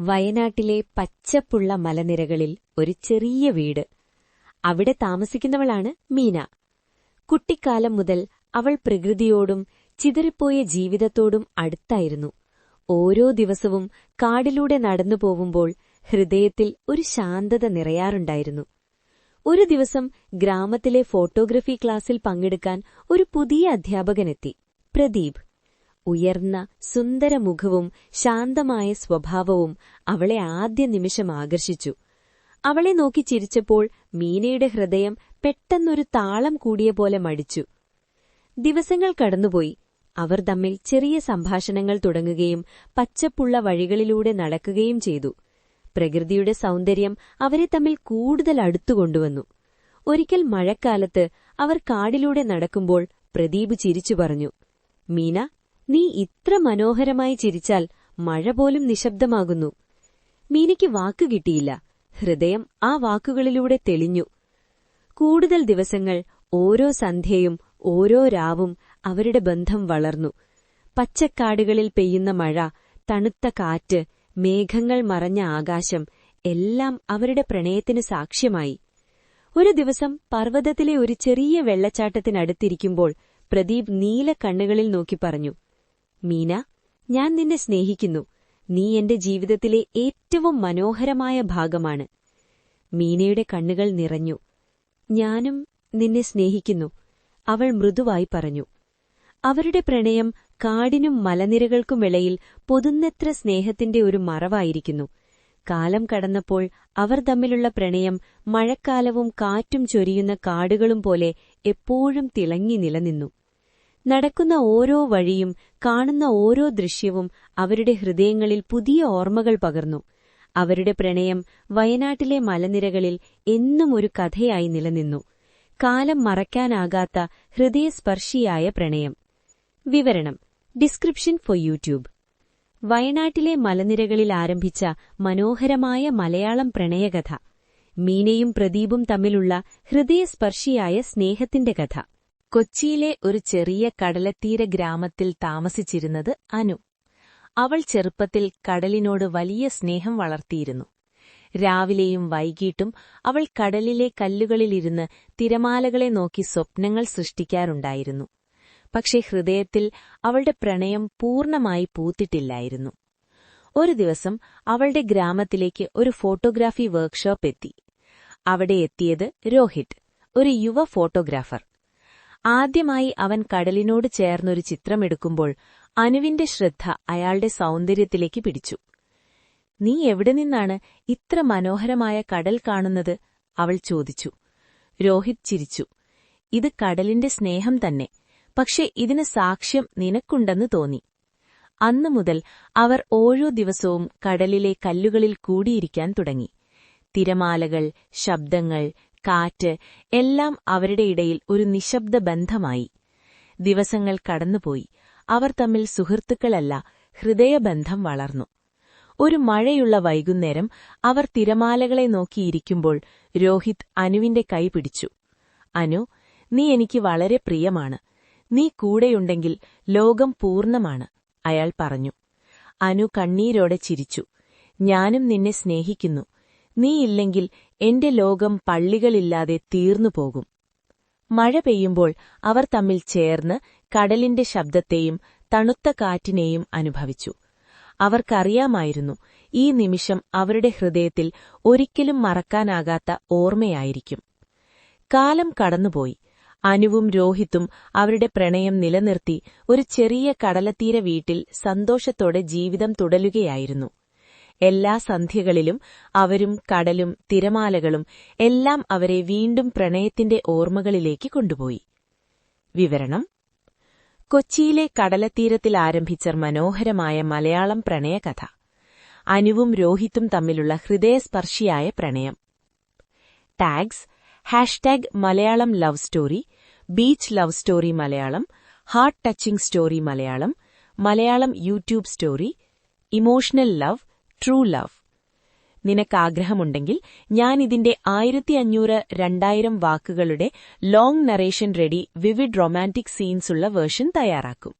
വയനാട്ടിലെ പച്ചപ്പുള്ള മലനിരകളിൽ ഒരു ചെറിയ വീട്. അവിടെ താമസിക്കുന്നവളാണ് മീന. കുട്ടിക്കാലം മുതൽ അവൾ പ്രകൃതിയോടും ചിതറിപ്പോയ ജീവിതത്തോടും അടുത്തായിരുന്നു. ഓരോ ദിവസവും കാടിലൂടെ നടന്നു പോവുമ്പോൾ ഹൃദയത്തിൽ ഒരു ശാന്തത നിറയാറുണ്ടായിരുന്നു. ഒരു ദിവസം ഗ്രാമത്തിലെ ഫോട്ടോഗ്രഫി ക്ലാസ്സിൽ പങ്കെടുക്കാൻ ഒരു പുതിയ അധ്യാപകനെത്തി, പ്രദീപ്. ഉയർന്ന സുന്ദരമുഖവും ശാന്തമായ സ്വഭാവവും അവളെ ആദ്യ നിമിഷം ആകർഷിച്ചു. അവളെ നോക്കി ചിരിച്ചപ്പോൾ മീനയുടെ ഹൃദയം പെട്ടെന്നൊരു താളം കൂടിയ പോലെ മടിച്ചു. ദിവസങ്ങൾ കടന്നുപോയി. അവർ തമ്മിൽ ചെറിയ സംഭാഷണങ്ങൾ തുടങ്ങുകയും പച്ചപ്പുള്ള വഴികളിലൂടെ നടക്കുകയും ചെയ്തു. പ്രകൃതിയുടെ സൗന്ദര്യം അവരെ തമ്മിൽ കൂടുതൽ അടുത്തുകൊണ്ടുവന്നു. ഒരിക്കൽ മഴക്കാലത്ത് അവർ കാടിലൂടെ നടക്കുമ്പോൾ പ്രദീപ് ചിരിച്ചു പറഞ്ഞു, "മീന, നീ ഇത്ര മനോഹരമായി ചിരിച്ചാൽ മഴ പോലും നിശബ്ദമാകുന്നു." മീനയ്ക്ക് വാക്കു കിട്ടിയില്ല. ഹൃദയം ആ വാക്കുകളിലൂടെ തെളിഞ്ഞു. കൂടുതൽ ദിവസങ്ങൾ, ഓരോ സന്ധ്യയും ഓരോ രാവും അവരുടെ ബന്ധം വളർന്നു. പച്ചക്കാടുകളിൽ പെയ്യുന്ന മഴ, തണുത്ത കാറ്റ്, മേഘങ്ങൾ മറഞ്ഞ ആകാശം എല്ലാം അവരുടെ പ്രണയത്തിന് സാക്ഷ്യമായി. ഒരു ദിവസം പർവ്വതത്തിലെ ഒരു ചെറിയ വെള്ളച്ചാട്ടത്തിനടുത്തിരിക്കുമ്പോൾ പ്രദീപ് നീല കണ്ണുകളിൽ നോക്കി പറഞ്ഞു, "മീന, ഞാൻ നിന്നെ സ്നേഹിക്കുന്നു. നീ എന്റെ ജീവിതത്തിലെ ഏറ്റവും മനോഹരമായ ഭാഗമാണ്." മീനയുടെ കണ്ണുകൾ നിറഞ്ഞു. "ഞാനും നിന്നെ സ്നേഹിക്കുന്നു," അവൾ മൃദുവായി പറഞ്ഞു. അവരുടെ പ്രണയം കാടിനും മലനിരകൾക്കുമിടയിൽ പൊതുന്നെത്ര സ്നേഹത്തിന്റെ ഒരു മറവായിരിക്കുന്നു. കാലം കടന്നപ്പോൾ അവർ തമ്മിലുള്ള പ്രണയം മഴക്കാലവും കാറ്റും ചൊരിയുന്ന കാടുകളും പോലെ എപ്പോഴും തിളങ്ങി നിലനിന്നു. നടക്കുന്ന ഓരോ വഴിയും കാണുന്ന ഓരോ ദൃശ്യവും അവരുടെ ഹൃദയങ്ങളിൽ പുതിയ ഓർമ്മകൾ പകർന്നു. അവരുടെ പ്രണയം വയനാട്ടിലെ മലനിരകളിൽ എന്നും ഒരു കഥയായി നിലനിന്നു. കാലം മറക്കാനാകാത്ത ഹൃദയസ്പർശിയായ പ്രണയം. വിവരണം: ഡിസ്ക്രിപ്ഷൻ ഫോർ യൂട്യൂബ്. വയനാട്ടിലെ മലനിരകളിൽ ആരംഭിച്ച മനോഹരമായ മലയാളം പ്രണയകഥ. മീനയും പ്രദീപും തമ്മിലുള്ള ഹൃദയസ്പർശിയായ സ്നേഹത്തിന്റെ കഥ. കൊച്ചിയിലെ ഒരു ചെറിയ കടലത്തീര ഗ്രാമത്തിൽ താമസിച്ചിരുന്നത് അനു. അവൾ ചെറുപ്പത്തിൽ കടലിനോട് വലിയ സ്നേഹം വളർത്തിയിരുന്നു. രാവിലെയും വൈകിട്ടും അവൾ കടലിലെ കല്ലുകളിലിരുന്ന് തിരമാലകളെ നോക്കി സ്വപ്നങ്ങൾ സൃഷ്ടിക്കാറുണ്ടായിരുന്നു. പക്ഷേ ഹൃദയത്തിൽ അവളുടെ പ്രണയം പൂർണ്ണമായി പൂത്തിട്ടില്ലായിരുന്നു. ഒരു ദിവസം അവളുടെ ഗ്രാമത്തിലേക്ക് ഒരു ഫോട്ടോഗ്രാഫി വർക്ക്ഷോപ്പ് എത്തി. അവിടെ എത്തിയത് രോഹിത്, ഒരു യുവ ഫോട്ടോഗ്രാഫർ. ആദ്യമായി അവൻ കടലിനോട് ചേർന്നൊരു ചിത്രമെടുക്കുമ്പോൾ അനുവിന്റെ ശ്രദ്ധ അയാളുടെ സൗന്ദര്യത്തിലേക്ക് പിടിച്ചു. "നീ എവിടെ നിന്നാണ് ഇത്ര മനോഹരമായ കടൽ കാണുന്നത്?" അവൾ ചോദിച്ചു. രോഹിത് ചിരിച്ചു. "ഇത് കടലിന്റെ സ്നേഹം തന്നെ. പക്ഷെ ഇതിന് സാക്ഷ്യം നിനക്കുണ്ടെന്ന് തോന്നി." അന്നുമുതൽ അവർ ഓരോ ദിവസവും കടലിലെ കല്ലുകളിൽ കൂടിയിരിക്കാൻ തുടങ്ങി. തിരമാലകൾ, ശബ്ദങ്ങൾ, കാറ്റ് എല്ലാം അവരുടെ ഇടയിൽ ഒരു നിശബ്ദ ബന്ധമായി. ദിവസങ്ങൾ കടന്നുപോയി. അവർ തമ്മിൽ സുഹൃത്തുക്കളല്ല, ഹൃദയബന്ധം വളർന്നു. ഒരു മഴയുള്ള വൈകുന്നേരം അവർ തിരമാലകളെ നോക്കിയിരിക്കുമ്പോൾ രോഹിത് അനുവിന്റെ കൈ പിടിച്ചു. "അനു, നീ എനിക്ക് വളരെ പ്രിയമാണ്. നീ കൂടെയുണ്ടെങ്കിൽ ലോകം പൂർണ്ണമാണ്," അയാൾ പറഞ്ഞു. അനു കണ്ണീരോടെ ചിരിച്ചു. "ഞാനും നിന്നെ സ്നേഹിക്കുന്നു. നീയില്ലെങ്കിൽ എന്റെ ലോകം പള്ളികളില്ലാതെ തീർന്നുപോകും." മഴ പെയ്യുമ്പോൾ അവർ തമ്മിൽ ചേർന്ന് കടലിന്റെ ശബ്ദത്തെയും തണുത്ത കാറ്റിനെയും അനുഭവിച്ചു. അവർക്കറിയാമായിരുന്നു, ഈ നിമിഷം അവരുടെ ഹൃദയത്തിൽ ഒരിക്കലും മറക്കാനാകാത്ത ഓർമ്മയായിരിക്കും. കാലം കടന്നുപോയി. അനുവും രോഹിത്തും അവരുടെ പ്രണയം നിലനിർത്തി ഒരു ചെറിയ കടലത്തീര വീട്ടിൽ സന്തോഷത്തോടെ ജീവിതം തുടരുകയായിരുന്നു. എല്ലാ സന്ധ്യകളിലും അവരും കടലും തിരമാലകളും എല്ലാം അവരെ വീണ്ടും പ്രണയത്തിന്റെ ഓർമ്മകളിലേക്ക് കൊണ്ടുപോയി. വിവരണം: കൊച്ചിയിലെ കടലത്തീരത്തിൽ ആരംഭിച്ച മനോഹരമായ മലയാളം പ്രണയകഥ. അനുവും രോഹിത്തും തമ്മിലുള്ള ഹൃദയസ്പർശിയായ പ്രണയം. ടാഗ്സ്: #മലയാളം love story, beach love story Malayalam, heart touching story Malayalam, Malayalam YouTube story, emotional love, true love. നിനക്കാഗ്രഹമുണ്ടെങ്കിൽ ഞാനിതിന്റെ 1500-2000 വാക്കുകളുടെ long narration ready vivid romantic സീൻസുള്ള വേർഷൻ തയ്യാറാക്കും.